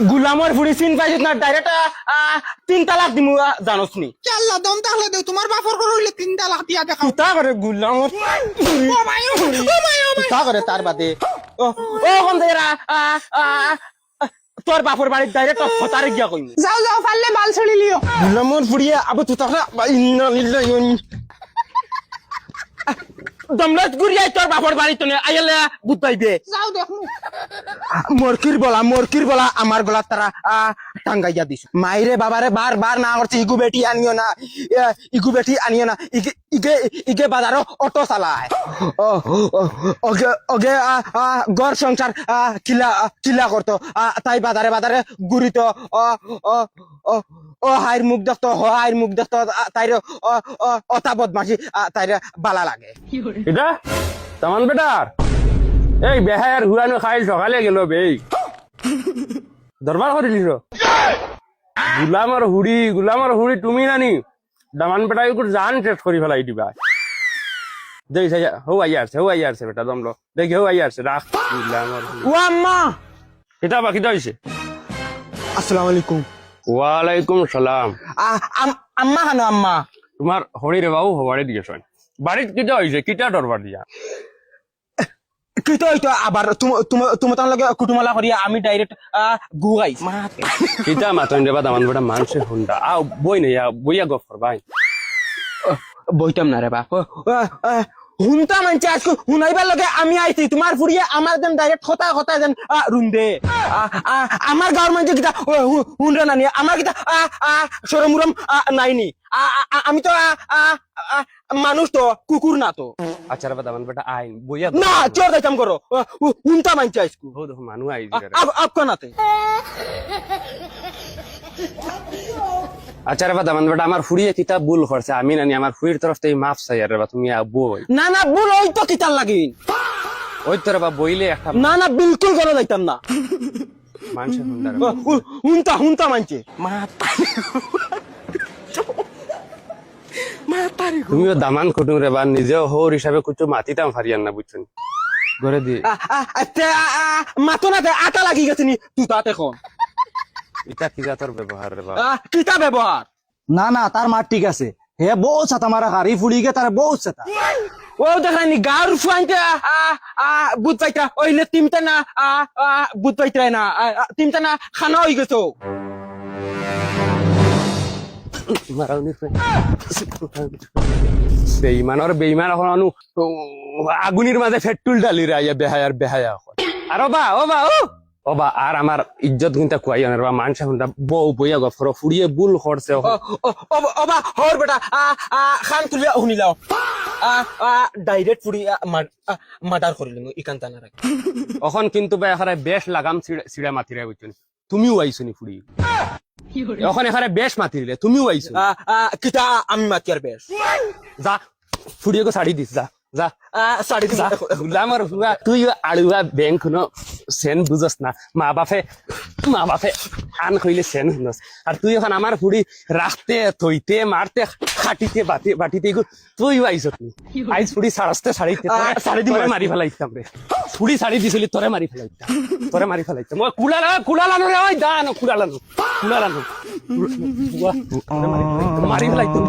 গুলামর ফুড়ি চিন পাইছিস না ডাইরেক্ট 3 তালাক দিমু জানোস নি চাল্লা দম তাহলে দেও তোমার বাপর ঘর হইলে 3 তালাক দিয়া দেখাও তা করে গুলামর ও মাই ও মাই ও মাই তা করে তার বাদে ও কোন দেরা তোর বাপর বাড়ির ডাইরেক্ট হতারে গিয়া কইম যাও যাও পারলে বাল ছড়ি লিও গুলামর ফুড়িয়ে আবু তুই তাহলে ইন্না লিল্লাহি দমলত গুরিয়াই তোর বাপর বাড়ি তো আইলে বুঝাইবে যাও দেখো মরকির বলা আমার গলা তারা টাঙ্গাইয়া দিছ মাইরে বাবারে বার না করছে ইগু বেটি আনিও না ইগে বাজারও অটো চালায় ওগে ঘর সংসার কিলা করতো তাই বাজারে ঘুরিত ও হাইর মুখ দেখতো তাইরে অতা বদমাসি তাইরে বালা লাগে এটা তামান বেটার এই বেহায়ার হুয়ানো খাইল সকালে গেল বেই দরবার করিলিস গুলামর হুড়ি তুমি নানি দামান বেটা একটু জান শেষ করি ফেলাই দিবা দেখ হৌ আই আসছে বেটা দমলো দেখি হৌ আই আসছে রাখ গুলামর ও আম্মা এটা বাকি হয়েছে আসসালামু আলাইকুম ওয়ালাইকুম সালাম আম্মা হানো আম্মা তোমার হরি রে বাবু হবারে দিয়েছ বাড়িত কিটা হয়েছে কিটা দরবার দিয়া কিন্তু আবার তুমি তার লগে কুটুমলা করিয়া আমি ডাইরেক্ট গু গাই কিটা মাতন রে বা দামান বেটা মানুষে হুন্ডা বই নেই বইয়া গফ করবাই বইতাম না রে বা হুনতা মানছে আজকে হুনাইবার লগে আমি আইছি তোমার ফুরিয়ে আমার যেন ডাইরেক্ট কথা যেন রুন্দে আমার গাঁর মানুষ কিতা হুনরা নানি আমার কিতা সরমুরম নাইনি আমি তো মানুষ তো কুকুর না তো আচ্ছা রে বা দামান বেটা আইন বইয়া না চোর যাইতাম করো হুনতা মানছে আজকে হো দেখো মানু আই আপকা নাতে আচ্ছা রে বা দামান বেটা আমার ফুরিয়ে কিতাব ভুল করছে আমি নানি আমার ফুরির তরফ থেকে মাফ চাই রে বা তুমি বই না ভুল ওই তো কিতার লাগিন ওই তো রে বা বইলে একটা না বিলকুল করে যাইতাম না মানুষে হুন্ডা হুনতা মানছে তুমিও দামান কুটুম রে বা নিজেও হোর হিসাবে কুচু মাতিতাম ফারিয়ান না বুঝছেন ঘরে দিয়ে মাতো না আটা লাগি গেছে নি তুই তাতে এখন এটা কি জাতর ব্যবহার রে বা কিতা ব্যবহার না তার মার ঠিক আছে হে বউ ছাতা মারা হারি ফুড়ি গে তার বউ ছাতা ও দেখানি গার ফুয়াইতে বুধ পাইতা ওইলে তিমতা না বুধ পাইতে না তিমতা না খানা হয়ে গেছো বেইমান এখন আগুনির মাঝে ফেটুল ডালি রে বেহায়া আর ও বা আর আমার ইজ্জত গুনটা কুয়াই আনার বা মানুষ এখন বউ বইয়া গফর ফুড়িয়ে বুল করছে ওবা হর বেটা খান তুলিয়া শুনিলাও ডাইরেক্ট ফুড়ি মার্ডার করিলিম ইকান্তা না রাখি এখন কিন্তু এখানে বেশ লাগাম চিড়া মাতিরে বুঝছেন তুমিও আইছো নি ফুড়ি এখন এখানে বেশ মাতিলে তুমিও আইছো কিতা আমি মাতিয়ার বেশ যা ফুড়িয়ে শাড়ি দিস যা সাড়ে যা আমার তুই আড়ুয়া ব্যাংক ন সেন বুঝস না মা বাপে আন হইলে সেন শুনস আর তুই এখন আমার ফুড়ি রাখতে থইতে মারতে খাটিতে বাটিতে তুই আইস আইস ফুড়ি সাড়াতে শাড়ি দিয়ে মারি ফেলাইতাম রে ফুড়ি শাড়ি দিছিলি তোরে মারি ফেলাইতাম ওই কুলালানো রে ওই দান কুলালানো মারি ফেলাইতাম